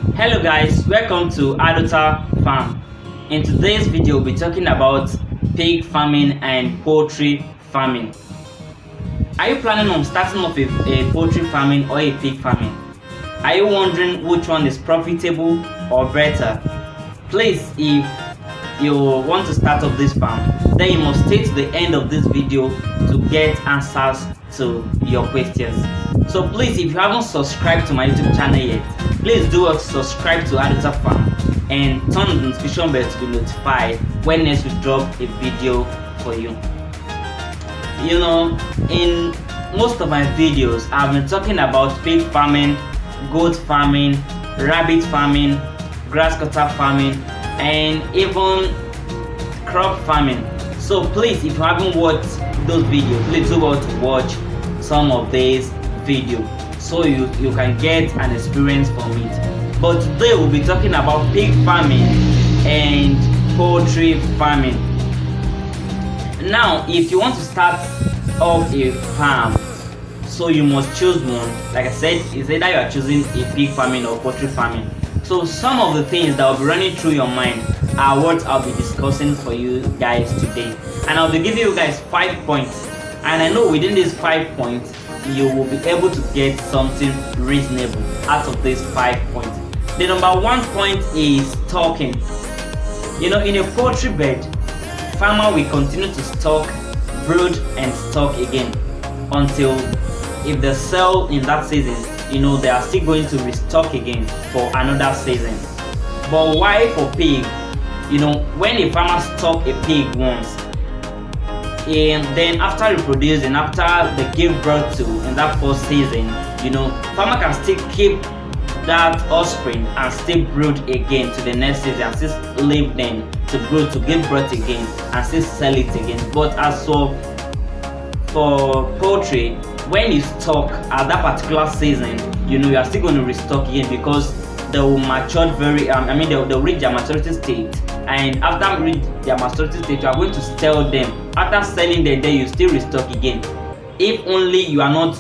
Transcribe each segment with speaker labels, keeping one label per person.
Speaker 1: Hello guys, welcome to Adulta Farm. In today's video we'll be talking about pig farming and poultry farming. Are you planning on starting off a poultry farming or a pig farming? Are you wondering which one is profitable or better? Please, if you want to start up this farm, then you must stay to the end of this video to get answers to your questions. So please, if you haven't subscribed to my YouTube channel yet, please do subscribe to Adulta Farm and turn on the notification bell to be notified when next we drop a video for you. You know, in most of my videos I've been talking about pig farming, goat farming, rabbit farming, grass cutter farming, and even crop farming. So please, if you haven't watched those videos, please do watch some of these videos so you can get an experience from it. But today we'll be talking about pig farming and poultry farming. Now, if you want to start up a farm, so you must choose one. Like I said, it's either you are choosing a pig farming or poultry farming. So some of the things that will be running through your mind are what I'll be discussing for you guys today, and I'll be giving you guys 5 points, and I know within these 5 points you will be able to get something reasonable out of these 5 points. The number 1 point is stocking. You know, in a poultry bed, farmer will continue to stock, brood and stock again until if they sell in that season, you know, they are still going to restock again for another season. But why for pig? You know, when a farmer stock a pig once, and then after reproducing, after they give birth to in that first season, you know, farmer can still keep that offspring and still brood again to the next season and still leave them to brood, to give birth again and still sell it again. But as for poultry, when you stock at that particular season, you know, you are still going to restock again because they will mature they'll reach their maturity state, and after reach their maturity state you are going to sell them. After selling them, then you still restock again, if only you are not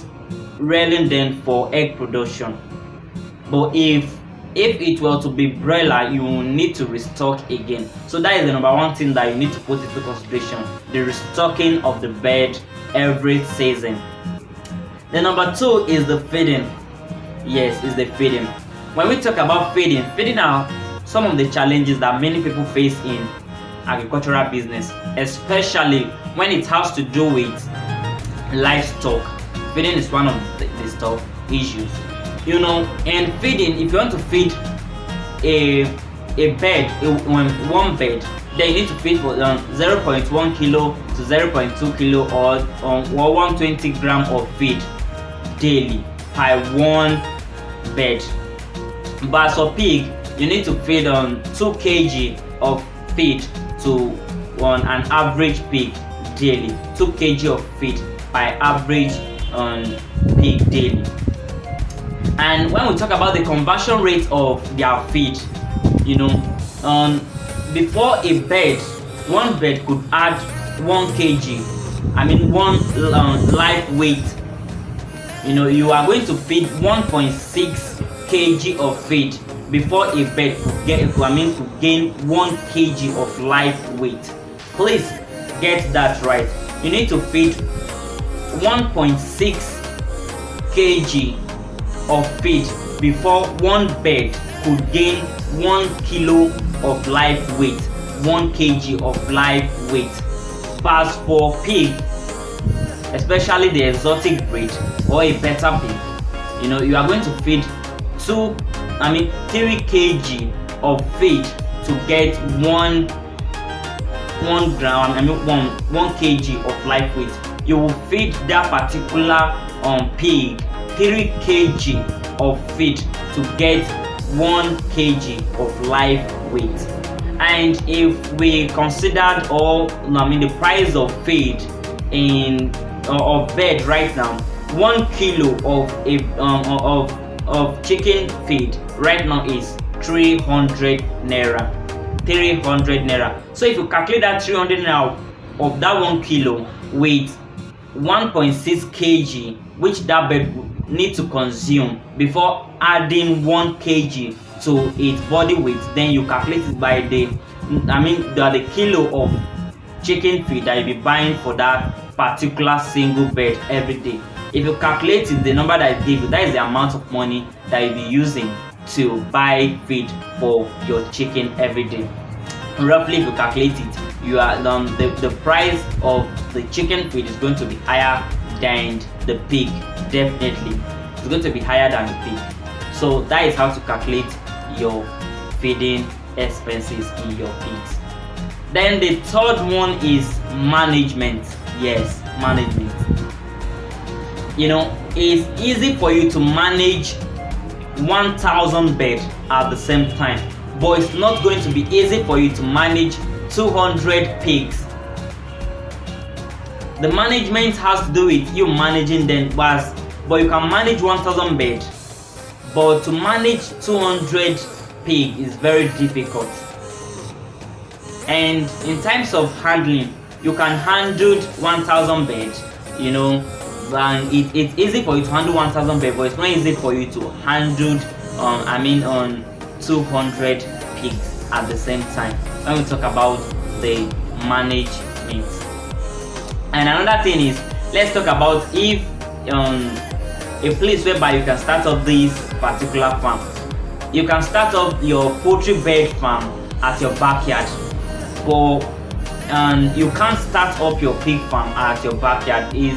Speaker 1: rearing them for egg production. But if it were to be broiler, you will need to restock again. So that is the number 1 thing that you need to put into consideration, the restocking of the bed every season. The number 2 is the feeding. Yes, it's the feeding. When we talk about feeding are some of the challenges that many people face in agricultural business, especially when it has to do with livestock. Feeding is one of the stuff issues. You know, and feeding, if you want to feed a bed, one bed, then you need to feed for 0.1 kilo to 0.2 kilo or 120 gram of feed daily per one bed. But as for pig, you need to feed on 2 kg of feed to an average pig daily. 2 kg of feed by average pig daily. And when we talk about the conversion rate of their feed, you know, before a bed, one bed could add 1 kg, one live weight. You know, you are going to feed 1.6 kg of feed before a bed could gain 1 kg of live weight. Please get that right. You need to feed 1.6 kg of feed before one bed could gain 1 kilo of live weight, 1 kg of live weight. But as for pig, especially the exotic breed or a better pig, you know, you are going to feed 3 kg of feed to get 1 kg of live weight. You will feed that particular pig 3 kg of feed to get 1 kg of live weight. And if we considered the price of feed of bed right now, 1 kilo of chicken feed right now is 300 naira. 300 naira. So if you calculate that 300 naira of that 1 kilo with 1.6 kg, which that bed would need to consume before adding 1 kg to its body weight, then you calculate it by the kilo of chicken feed that you'll be buying for that particular single bird every day. If you calculate it, the number that it gives you, that is the amount of money that you'll be using to buy feed for your chicken every day. Roughly, if you calculate it, you are the price of the chicken feed is going to be higher than the pig. Definitely, it's going to be higher than the pig. So that is how to calculate your feeding expenses in your pigs. Then the third one is management. Yes, management. It's easy for you to manage 1,000 birds at the same time, but it's not going to be easy for you to manage 200 pigs. The management has to do with you managing them, but you can manage 1,000 birds, but to manage 200 pigs is very difficult. And in terms of handling, you can handle 1,000 birds, and it's easy for you to handle 1,000 birds, but it's not easy for you to handle 200 pigs at the same time when we talk about the management. And another thing is, let's talk about if a place whereby you can start up this particular farm. You can start up your poultry bird farm at your backyard, but you can't start up your pig farm at your backyard. It's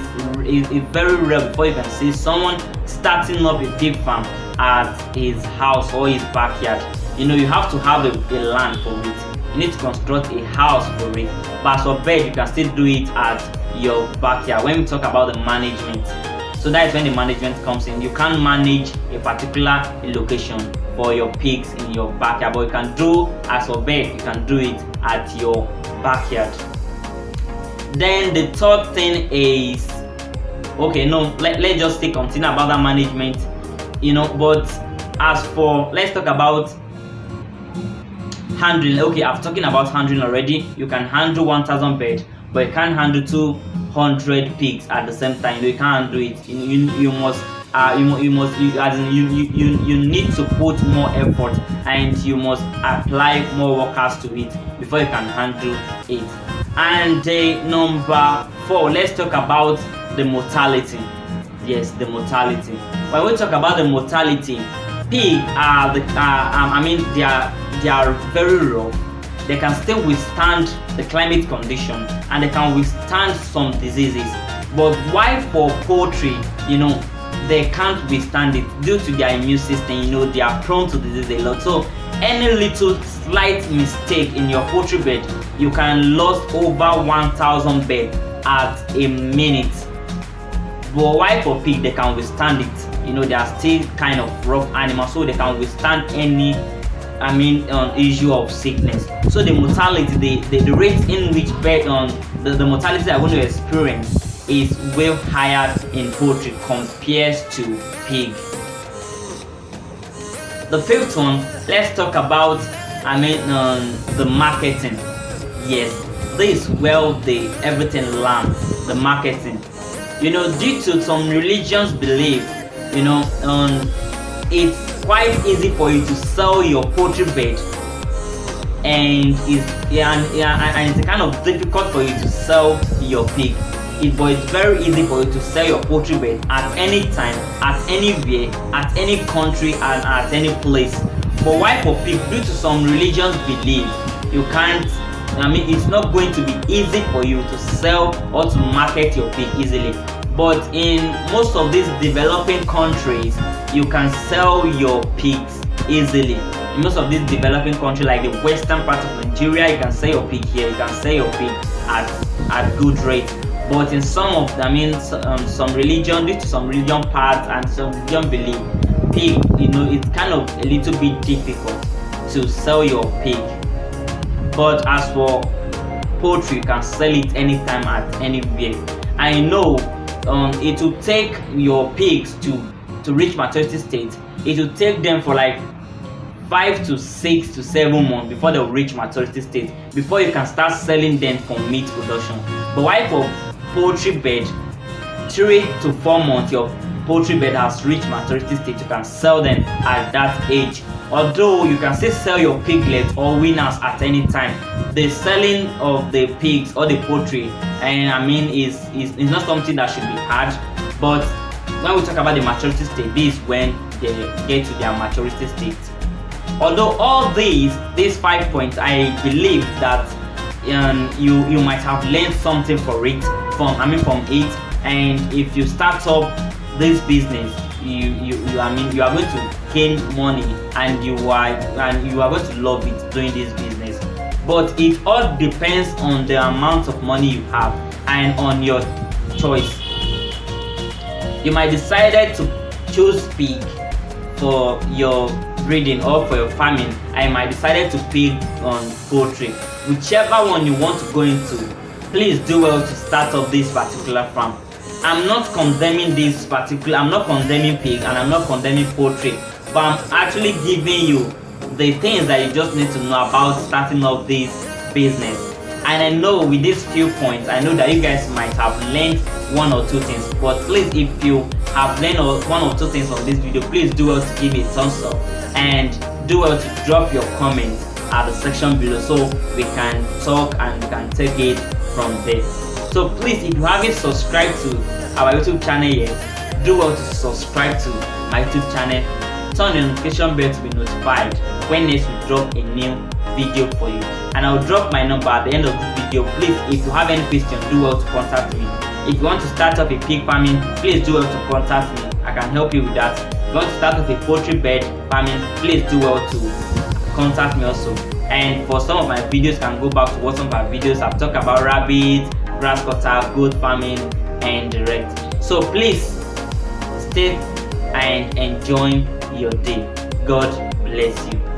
Speaker 1: very rare before you can see someone starting up a pig farm at his house or his backyard. You have to have a land for it. You need to construct a house for it. But for bird, you can still do it at your backyard when we talk about the management. So that is when the management comes in. You can't manage a particular location for your pigs in your backyard, but you can do, as for bird, you can do it at your backyard. Then the third thing is, let's just continue about that management, but as for, let's talk about handling. I've talking about handling already. You can handle 1,000 birds, but you can't handle 200 pigs at the same time. You can't do it. You need to put more effort, and you must apply more workers to it before you can handle it. And number 4, let's talk about the mortality. Yes, the mortality. When we talk about the mortality, pigs they are very rough. They can still withstand the climate condition, and they can withstand some diseases. But why for poultry, they can't withstand it due to their immune system. They are prone to disease a lot. So any little slight mistake in your poultry bed, you can lose over 1,000 birds at a minute. But why for pig, they can withstand it. They are still kind of rough animals, so they can withstand any issue of sickness. So the mortality, the rate in which bird the mortality are going to experience is way higher in poultry compared to pig. The fifth one, let's talk about the marketing. Yes, this is where everything lands, the marketing. Due to some religions belief, it's quite easy for you to sell your poultry bed, and it's kind of difficult for you to sell your pig. But it's very easy for you to sell your poultry bed at any time, at anywhere, at any country, and at any place. But why for pig? Due to some religions belief, you can't. It's not going to be easy for you to sell or to market your pig easily. But in most of these developing countries, you can sell your pigs easily. In most of these developing countries, like the western part of Nigeria, you can sell your pig here. You can sell your pig at good rate. But in some religion, due to some religion parts and some religion belief, pig, it's kind of a little bit difficult to sell your pig. But as for poultry, you can sell it anytime at anywhere. I know it will take your pigs to reach maturity state. It will take them for like 5 to 6 to 7 months before they'll reach maturity state, before you can start selling them for meat production. But why for poultry bed, 3 to 4 months your poultry bed has reached maturity state, you can sell them at that age although you can still sell your piglets or winners at any time, the selling of the pigs or the poultry, and I mean, is not something that should be hard. But when we talk about the maturity state, this is when they get to their maturity state. Although all these 5 points, I believe that you might have learned something from it. And if you start up this business, you are going to gain money, and you are going to love it doing this business. But it all depends on the amount of money you have and on your choice. You might decide to choose pig for your breeding or for your farming, and you might decide to pig on poultry. Whichever one you want to go into, please do well to start up this particular farm. I'm not condemning pig, and I'm not condemning poultry, but I'm actually giving you the things that you just need to know about starting up this business. And I know with these few points, I know that you guys might have learned one or two things, but please, if you have learned one or two things on this video, please do well to give me a thumbs up, and do well to drop your comments at the section below, so we can talk and we can take it from there. So please, if you haven't subscribed to our YouTube channel yet, do well to subscribe to my YouTube channel, turn the notification bell to be notified when next we drop a new video for you, and I'll drop my number at the end of this video. Please, if you have any question, do well to contact me. If you want to start up a pig farming, please do well to contact me. I can help you with that. If you want to start up a poultry bed farming, please do well to contact me also. And for some of my videos, you can go back to watch some of my videos. I've talked about rabbit, grass cutter, goat farming, and the rest. So please stay and enjoy your day. God bless you.